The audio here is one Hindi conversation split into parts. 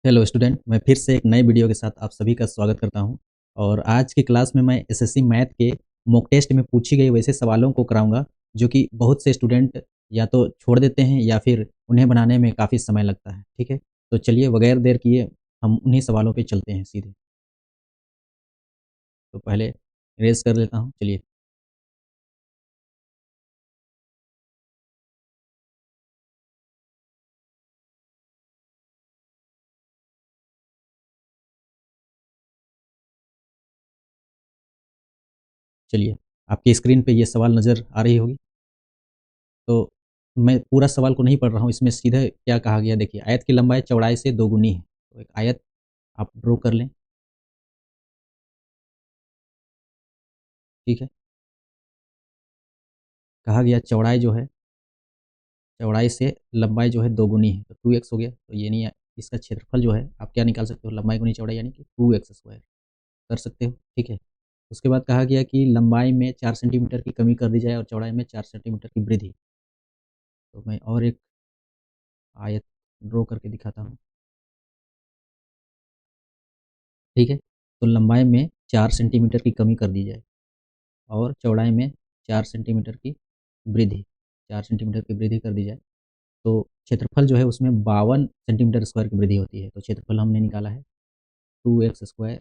हेलो स्टूडेंट, मैं फिर से एक नए वीडियो के साथ आप सभी का स्वागत करता हूं। और आज की क्लास में मैं एसएससी मैथ के मॉक टेस्ट में पूछी गई वैसे सवालों को कराऊंगा जो कि बहुत से स्टूडेंट या तो छोड़ देते हैं या फिर उन्हें बनाने में काफ़ी समय लगता है। ठीक है, तो चलिए बगैर देर किए हम उन्हीं सवालों पे चलते हैं सीधे। तो पहले रेज कर लेता हूँ। चलिए, चलिए आपकी स्क्रीन पे ये सवाल नज़र आ रही होगी। तो मैं पूरा सवाल को नहीं पढ़ रहा हूँ, इसमें सीधे क्या कहा गया देखिए, आयत की लंबाई चौड़ाई से दोगुनी है। तो एक आयत आप ड्रॉ कर लें। ठीक है, कहा गया चौड़ाई जो है, चौड़ाई से लंबाई जो है दोगुनी है, तो 2x हो गया। तो ये नहीं है, इसका क्षेत्रफल जो है आप क्या निकाल सकते हो, लंबाई गुनी चौड़ाई यानी कि 2x स्क्वायर कर सकते हो। ठीक है, उसके बाद कहा गया कि लंबाई में 4 सेंटीमीटर की कमी कर दी जाए और चौड़ाई में 4 सेंटीमीटर की वृद्धि। तो मैं और एक आयत ड्रॉ करके दिखाता हूँ। ठीक है, तो लंबाई में 4 सेंटीमीटर की कमी कर दी जाए और चौड़ाई में 4 सेंटीमीटर की वृद्धि, 4 सेंटीमीटर की वृद्धि कर दी जाए, तो क्षेत्रफल जो है उसमें 52 सेंटीमीटर स्क्वायर की वृद्धि होती है। तो क्षेत्रफल हमने निकाला है 2x स्क्वायर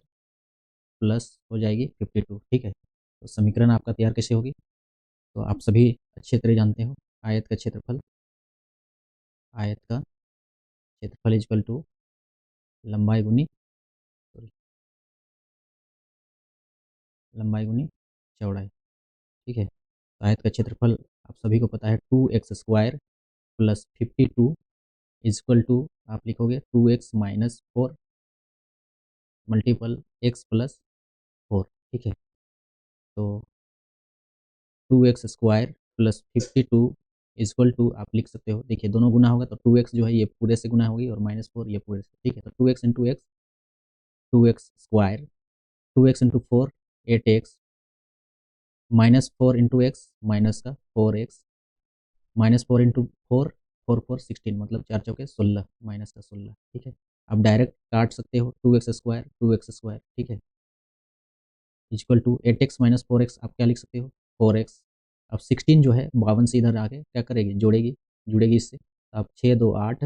प्लस हो जाएगी 52। ठीक है, तो समीकरण आपका तैयार कैसे होगी, तो आप सभी अच्छे तरह जानते हो। आयत का क्षेत्रफल, आयत का क्षेत्रफल इक्वल टू लंबाई गुनी, सॉरी, लंबाई गुनी चौड़ाई। ठीक है, तो आयत का क्षेत्रफल आप सभी को पता है 2x square plus 52 equal to आप लिखोगे 2x minus 4 multiple x plus 4। ठीक है, तो 2x square plus 52 equal to आप लिख सकते हो, देखिए दोनों गुना होगा तो 2x जो है ये पूरे से गुना होगी और -4 ये पूरे से। ठीक है, तो 2x into x, 2x square, 2x into 4 8x, -4 into x minus का 4x, -4 इंटू 4 4 4 16, मतलब 4 चौके 16 माइनस का 16। ठीक है, आप डायरेक्ट काट सकते हो 2x स्क्वायर। ठीक है, equal to 8x minus 4x आप क्या लिख सकते हो 4x। अब 16 जो है 52 से इधर आके क्या करेगी, जोड़ेगी, जुड़ेगी इससे। तो आप 6 2 8,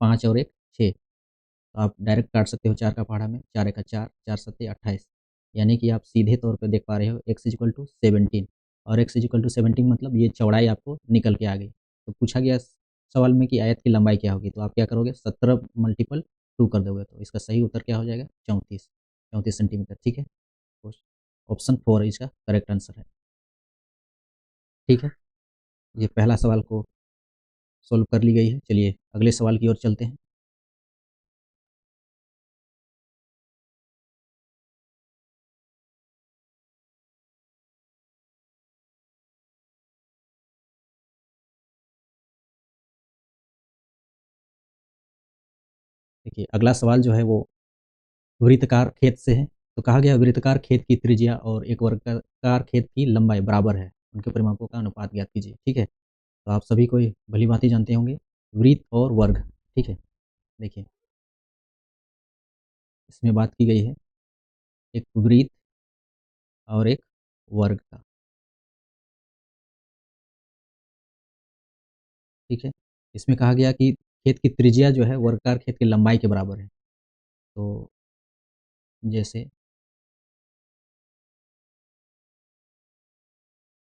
5 और 1 6, तो आप डायरेक्ट काट सकते हो 4 का पहाड़ा में, 4 1 4, 4 7 28, यानी कि आप सीधे तौर पे देख पा रहे हो x इक्वल टू 17 और x इक्वल टू 17 मतलब ये चौड़ाई आपको निकल के आ गई। तो पूछा गया सवाल में कि आयत की लंबाई क्या होगी, तो आप क्या करोगे 17 मल्टीपल 2 कर दोगे, तो इसका सही उत्तर क्या हो जाएगा 34 सेंटीमीटर। ठीक है, तो ऑप्शन 4 इसका करेक्ट आंसर है। ठीक है, ये पहला सवाल को सॉल्व कर ली गई है। चलिए अगले सवाल की ओर चलते हैं। देखिए अगला सवाल जो है वो वृत्तकार खेत से है। तो कहा गया वृत्तकार खेत की त्रिज्या और एक वर्गाकार खेत की लंबाई बराबर है, उनके परिमापों का अनुपात ज्ञात कीजिए। ठीक है, तो आप सभी को भली भांति जानते होंगे वृत्त और वर्ग। ठीक है, देखिए इसमें बात की गई है एक वृत्त और एक वर्ग का। ठीक है, इसमें कहा गया कि खेत की त्रिज्या जो है वर्गाकार खेत की लंबाई के बराबर है। तो जैसे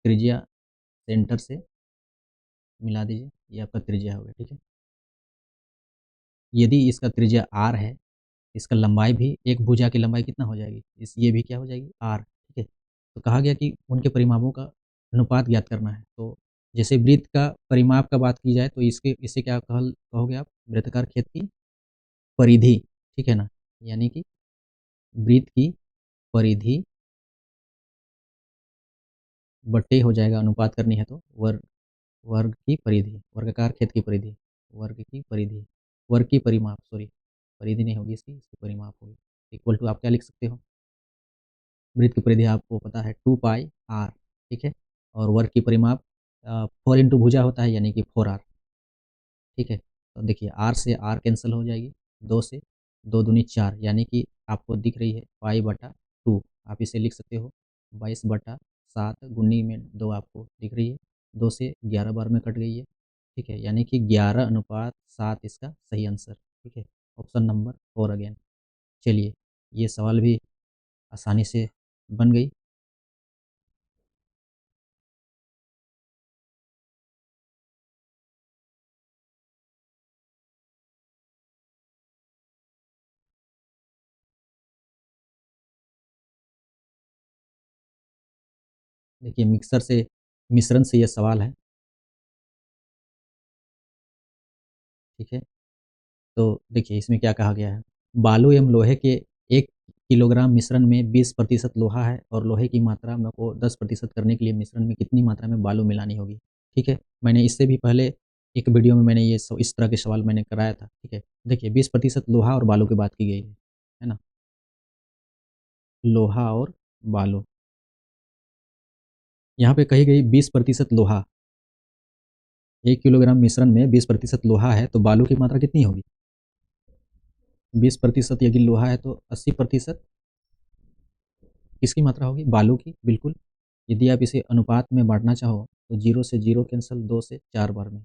त्रिज्या सेंटर से मिला दीजिए, ये आपका त्रिज्या हो गया। ठीक है, यदि इसका त्रिज्या r है, इसका लंबाई भी, एक भुजा की लंबाई कितना हो जाएगी, इस ये भी क्या हो जाएगी r। ठीक है, तो कहा गया कि उनके परिमापों का अनुपात ज्ञात करना है। तो जैसे वृत्त का परिमाप का बात की जाए तो इसके इसे क्या कहोगे आप, वृत्ताकार खेत की परिधि। ठीक है ना, यानी कि वृत्त की परिधि बट्टे हो जाएगा, अनुपात करनी है तो वर्ग, वर्ग की परिधि, वर्गाकार खेत की परिधि, वर्ग की परिधि, वर्ग की परिमाप, सॉरी परिधि नहीं होगी इसकी, इसकी परिमाप होगी। इक्वल टू आप क्या लिख सकते हो, वृत्त की परिधि आपको पता है 2 पाई r। ठीक है, और वर्ग की परिमाप 4 इंटू भुजा होता है यानी कि 4r। ठीक है, तो देखिए r से r कैंसिल हो जाएगी, 2 से 2 दूनी 4 यानी कि आपको दिख रही है पाई/2 आप इसे लिख सकते हो 22/7 गुनी में 2 आपको दिख रही है, 2 से 11 बार में कट गई है, ठीक है? यानी कि 11:7 इसका सही आंसर, ठीक है? Option number 4 again. चलिए, ये सवाल भी आसानी से बन गई। देखिए मिश्रण से ये सवाल है, ठीक है? तो देखिए इसमें क्या कहा गया है, बालू एवं लोहे के 1 किलोग्राम मिश्रण में 20% लोहा है और लोहे की मात्रा में को 10% करने के लिए मिश्रण में कितनी मात्रा में बालू मिलानी होगी? ठीक है? मैंने इससे भी पहले एक वीडियो में मैंने ये इस तरह के सवाल मैंने कराया था, ठीक है? देखिए 20% लोहा और बालू की बात की गई है ना? लोहा और बालू, यहाँ पे कही गई 20% लोहा, 1 किलोग्राम मिश्रण में 20% लोहा है तो बालू की मात्रा कितनी होगी? 20% यदि लोहा है तो 80% किसकी मात्रा होगी? बालू की, बिल्कुल। यदि आप इसे अनुपात में बाँटना चाहो तो 0 से 0 कैंसल, 2 से 4 बार में,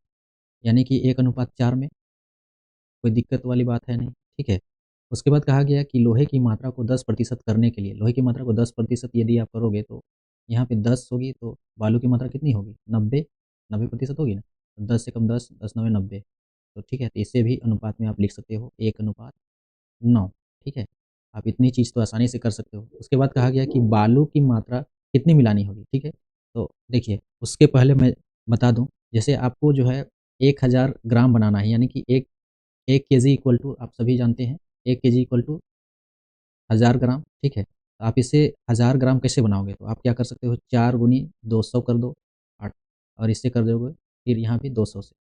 यानी कि 1:4 में, कोई दिक्कत वाली बात है नहीं, ठीक है। उसके बाद कहा गया कि लोहे की मात्रा को 10% करने के लिए, लोहे की मात्रा को 10% यदि आप करोगे तो यहाँ पे 10 होगी तो बालू की मात्रा कितनी होगी? 90, 90% होगी ना? 10 से कम 10, 10 9 90, तो ठीक है, तो इसे भी अनुपात में आप लिख सकते हो 1:9, ठीक है। आप इतनी चीज़ तो आसानी से कर सकते हो। उसके बाद कहा गया कि बालू की मात्रा कितनी मिलानी होगी, ठीक है। तो देखिए, उसके पहले मैं बता दूँ, जैसे आपको जो है 1000 ग्राम बनाना है, यानी कि 1 केजी इक्वल टू आप सभी जानते हैं, 1 केजी इक्वल टू 1000 ग्राम, ठीक है। तो आप इसे 1000 ग्राम कैसे बनाओगे? तो आप क्या कर सकते हो, 4 गुनी 200 कर दो, 8, और इससे कर दोगे फिर यहाँ भी 200 से,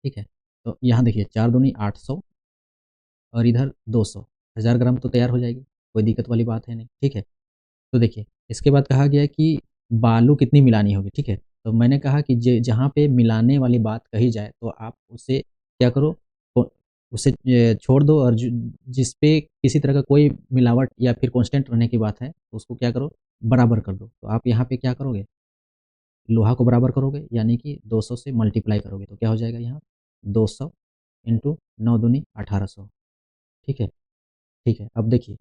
ठीक है। तो यहाँ देखिए 4 दूनी 800 और इधर 200, 1000 ग्राम तो तैयार हो जाएगी, कोई दिक्कत वाली बात है नहीं, ठीक है। तो देखिए, इसके बाद कहा गया है कि बालू कितनी मिलानी होगी, ठीक है? तो मैंने कहा कि ज जहाँ पे मिलाने वाली बात कही जाए तो आप उसे क्या करो, को उसे छोड़ दो, और जिस पे किसी तरह का कोई मिलावट या फिर कांस्टेंट रहने की बात है, तो उसको क्या करो, बराबर कर दो। तो आप यहाँ पे क्या करोगे, लोहा को बराबर करोगे, यानी कि 200 से मल्टीप्लाई करोगे, तो क्या हो जाएगा यहाँ 200 इंटू 9 दूनी 1800, ठीक है? ठीक है, अब देखिए,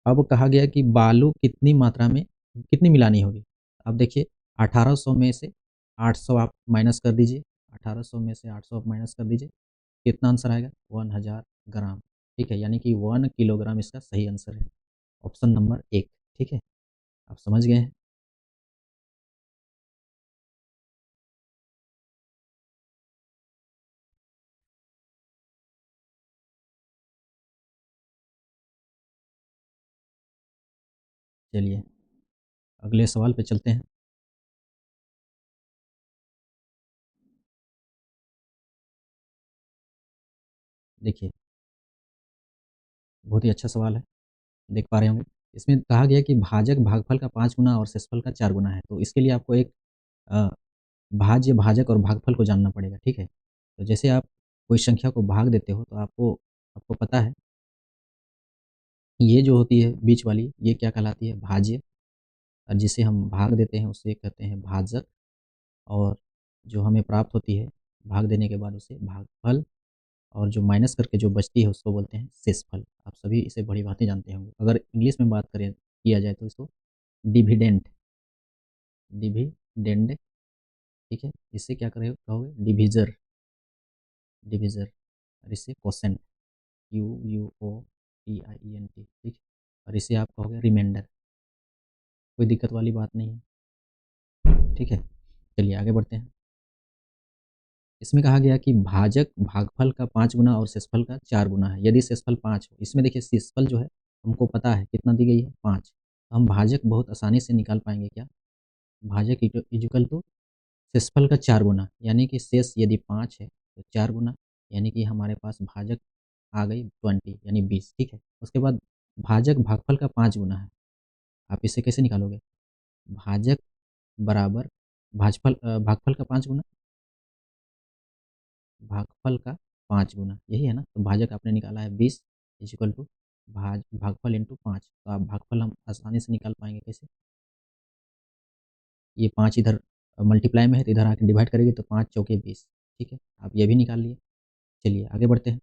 अब कहा गया कि बालू कितनी मात्रा में कितनी मिलानी होगी? अब देखिए 1800 में से 800 आप माइनस कर दीजिए, 1800 में से 800 आप माइनस कर दीजिए, कितना आंसर आएगा? 1000 ग्राम, ठीक है? यानी कि 1 किलोग्राम इसका सही आंसर है, ऑप्शन नंबर 1, ठीक है? आप समझ गए हैं? चलिए, अगले सवाल पे चलते हैं। देखिए, बहुत ही अच्छा सवाल है, देख पा रहे होंगे। इसमें कहा गया है कि भाजक भागफल का 5 गुना और शेषफल का 4 गुना है, तो इसके लिए आपको एक अ, भाज्य, भाजक और भागफल को जानना पड़ेगा, ठीक है? तो जैसे आप कोई संख्या को भाग देते हो तो आपको आपको पता है, ये जो होती है बीच वाली, ये क्या कहलाती है? भाज्य, और जिसे हम भाग देते हैं उसे कहते हैं भाजक, और जो हमें प्राप्त होती है भाग देने के बाद उसे भागफल, और जो माइनस करके जो बचती है उसको बोलते हैं शेषफल। आप सभी इसे भली-भाँति जानते होंगे। अगर इंग्लिश में बात करें किया जाए तो इसको डिविडेंड, डिविडेंड, ठीक है? इससे क्या करे कहोगे? डिविज़र, डिविज़र, और इससे कोसेंट, QUOTIENT, ठीक है? और इसे आप कहोगे रिमाइंडर, कोई दिक्कत वाली बात नहीं है, ठीक है? चलिए आगे बढ़ते हैं। इसमें कहा गया कि भाजक भागफल का 5 गुना और शेषफल का 4 गुना है। यदि शेषफल 5 हो, इसमें देखिए शेषफल जो है हमको पता है कितना दी गई है 5, तो हम भाजक बहुत आसानी से निकाल पाएँगे क्या? भाजक इक्वल टू शेषफल का 4 गुना, यानी कि शेष यदि 5 है तो 4 गुना, यानी कि हमारे पास भाजक आ गई 20 यानी 20, ठीक है? उसके बाद भाजक भागफल का 5 गुना है। आप इसे कैसे निकालोगे? भाजक बराबर भागफल का 5 गुना, भागफल का 5 गुना, यही है ना? तो भाजक आपने निकाला है 20 इज़ इक्वल टू भागफल इंटू 5, तो आप भागफल हम आसानी से निकाल पाएँगे कैसे? ये 5 इधर मल्टीप्लाई में है तो इधर आके डिवाइड करेंगे तो 5 चौके 20, ठीक है? आप ये भी निकाल लिए। चलिए आगे बढ़ते हैं।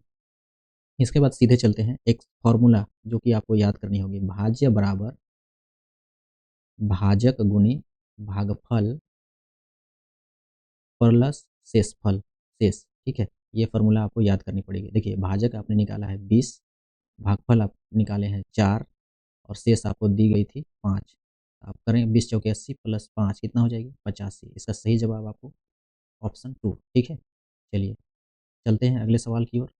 इसके बाद सीधे चलते हैं एक फ़ॉर्मूला जो कि आपको याद करनी होगी, भाज्य बराबर भाजक गुणे भागफल प्लस शेषफल शेष, ठीक है? ये फ़ॉर्मूला आपको याद करनी पड़ेगी। देखिए भाजक आपने निकाला है 20, भागफल आप निकाले हैं 4 और शेष आपको दी गई थी 5। आप करें 20 चौके 80 प्लस 5 कितना हो जाएगी? 85। इसका सही जवाब आपको ऑप्शन 2, ठीक है? चलिए चलते हैं अगले सवाल की ओर।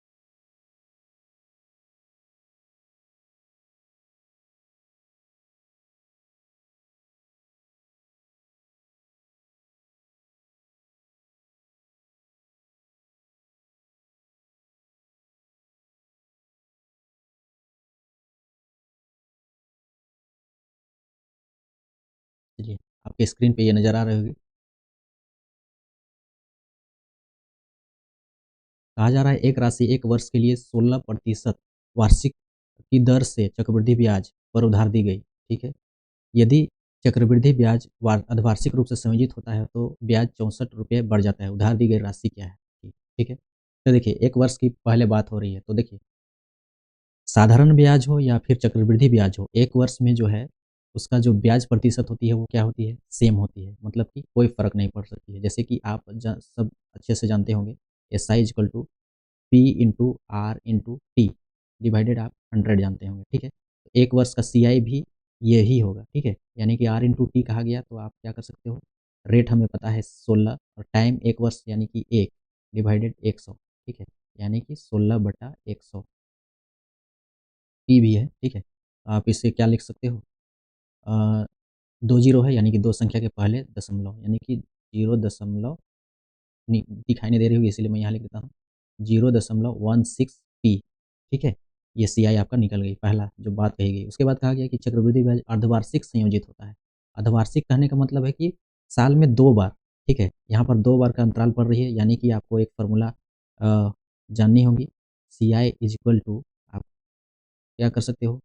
चलिए आपके स्क्रीन पे ये नज़र आ रही होगी। कहा जा रहा है एक राशि 1 वर्ष के लिए 16% वार्षिक की दर से चक्रवृद्धि ब्याज पर उधार दी गई, ठीक है? यदि चक्रवृद्धि ब्याज अर्धवार्षिक रूप से संयोजित होता है तो ब्याज ₹64 बढ़ जाता है। उधार दी गई राशि क्या है? ठीक है? तो देखिए 1 वर्ष की पहले बात हो रही है, तो देखिए साधारण ब्याज हो या फिर चक्रवृद्धि ब्याज हो, 1 वर्ष में जो है उसका जो ब्याज प्रतिशत होती है वो क्या होती है? सेम होती है। मतलब कि कोई फ़र्क नहीं पड़ सकती है। जैसे कि आप सब अच्छे से जानते होंगे SI equal to P into R into T divided आप 100 जानते होंगे, ठीक है? तो 1 वर्ष का CI भी यही होगा, ठीक है? यानी कि आर इंटू टी कहा गया तो आप क्या कर सकते हो? रेट हमें पता है 16 और टाइम 1 वर्ष यानी कि 1 डिवाइडेड 100, ठीक है? यानी कि 16/100 पी भी है, ठीक है? आप इससे क्या लिख सकते हो? अ, 2 ज़ीरो है यानी कि 2 संख्या के पहले दशमलव यानी कि 0 दशमलव दिखाई नहीं दे रही होगी इसीलिए मैं यहाँ लिख देता हूँ 0.16 पी, ठीक है? ये सीआई आपका निकल गई, पहला जो बात कही गई। उसके बाद कहा गया कि चक्रवृद्धि ब्याज अर्धवार्षिक संयोजित होता है। अर्धवार्षिक कहने का मतलब है कि साल में 2 बार, ठीक है? यहाँ पर 2 बार का अंतराल पड़ रही है यानी कि आपको एक फ़ॉर्मूला जाननी होगी सीआई इज़ इक्वल टू आप क्या कर सकते हो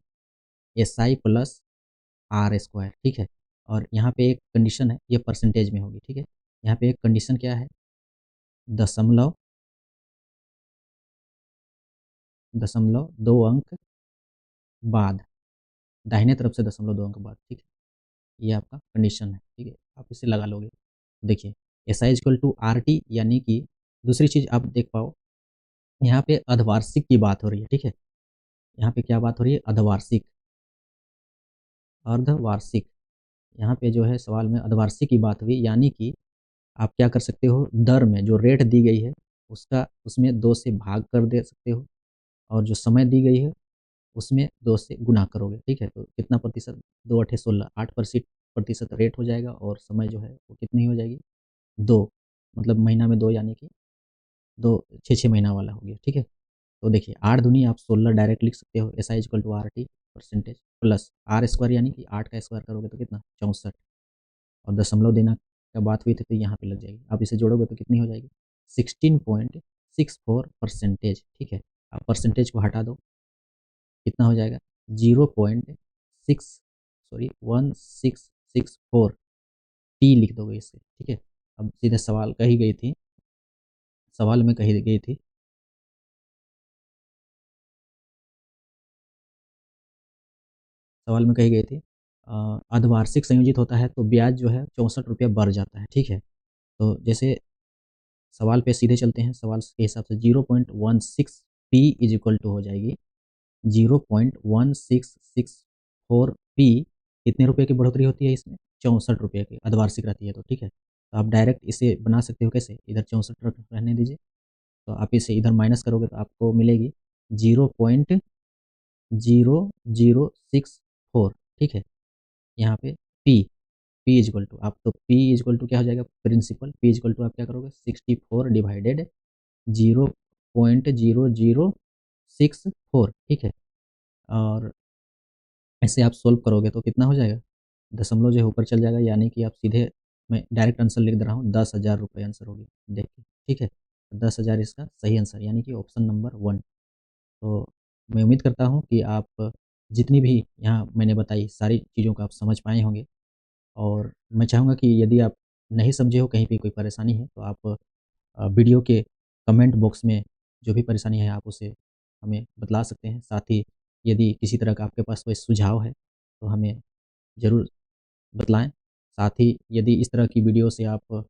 एसआई प्लस आर स्क्वायर, ठीक है? और यहाँ पे एक कंडीशन है, ये परसेंटेज में होगी, ठीक है? यहाँ पे एक कंडीशन क्या है? दशमलव दशमलव 2 अंक बाद, दाहिने तरफ से दशमलव 2 अंक बाद, ठीक है? ये आपका कंडीशन है, ठीक है? आप इसे लगा लोगे। देखिए SI equal to R T यानी कि दूसरी चीज़ आप देख पाओ, यहाँ पे अर्धवार्षिक की बात हो रही है, ठीक है? यहाँ पे क्या बात हो रही है? अर्धवार्षिक, अर्धवार्षिक। यहाँ पे जो है सवाल में अर्धवार्षिक की बात हुई यानी कि आप क्या कर सकते हो? दर में जो रेट दी गई है, उसका उसमें 2 से भाग कर दे सकते हो और जो समय दी गई है उसमें 2 से गुना करोगे, ठीक है? तो कितना प्रतिशत 2 अट्ठे 16 8% रेट हो जाएगा और समय जो है वो कितनी हो जाएगी? 2 मतलब महीना में 2 यानी कि 2 6-6 महीना वाला हो गया, ठीक है? तो देखिए 8 दूनी आप 16 डायरेक्ट लिख सकते हो SI equal to RT percentage plus R square यानी कि 8 का स्क्वायर करोगे तो कितना? 64 और दशमलव देना का बात हुई थी तो यहाँ पे लग जाएगी। आप इसे जोड़ोगे तो कितनी हो जाएगी? 16.64% ठीक है? आप परसेंटेज को हटा दो कितना हो जाएगा 0.6 सॉरी 1664 टी लिख दोगे इससे, ठीक है? अब सीधे सवाल में कही गई थी सवाल में कही गई थी अर्धवार्षिक संयोजित होता है तो ब्याज जो है ₹64 बढ़ जाता है, ठीक है? तो जैसे सवाल पे सीधे चलते हैं, सवाल के हिसाब से 0.16 पी इज़ इक्वल टू हो जाएगी 0.1664 पी कितने रुपए की बढ़ोतरी होती है इसमें? ₹64 की अर्धवार्षिक रहती है तो, ठीक है? तो आप डायरेक्ट इसे बना सकते हो कैसे? इधर 64 रहने दीजिए, तो आप इसे इधर माइनस करोगे तो आपको मिलेगी 0.0064 ठीक है? यहाँ पे P, P is equal to आप तो पी इज़ इक्वल टू क्या हो जाएगा principal, P is equal to आप क्या करोगे 64 डिवाइडेड 0.0064 ठीक है? और ऐसे आप सोल्व करोगे तो कितना हो जाएगा? दशमलव जो है ऊपर चल जाएगा यानी कि आप सीधे मैं डायरेक्ट आंसर लिख दे रहा हूँ ₹10,000 आंसर हो गया देखिए, ठीक है? 10,000 इसका सही आंसर यानी कि ऑप्शन नंबर 1। तो मैं उम्मीद करता हूँ कि आप जितनी भी यहाँ मैंने बताई सारी चीज़ों को आप समझ पाए होंगे और मैं चाहूँगा कि यदि आप नहीं समझे हो, कहीं पे कोई परेशानी है, तो आप वीडियो के कमेंट बॉक्स में जो भी परेशानी है आप उसे हमें बतला सकते हैं। साथ ही यदि किसी तरह का आपके पास कोई सुझाव है, तो हमें ज़रूर बतलाएँ। साथ ही यदि इस तरह की वीडियो से आप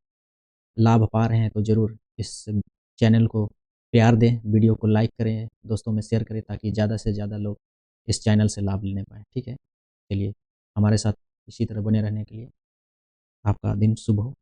लाभ पा रहे हैं, तो ज़रूर इस चैनल को प्यार दें, वीडियो को लाइक करें, दोस्तों में शेयर करें ताकि ज़्यादा से ज़्यादा लोग इस चैनल से लाभ लेने पाएँ, ठीक है? चलिए, हमारे साथ इसी तरह बने रहने के लिए आपका दिन शुभ हो।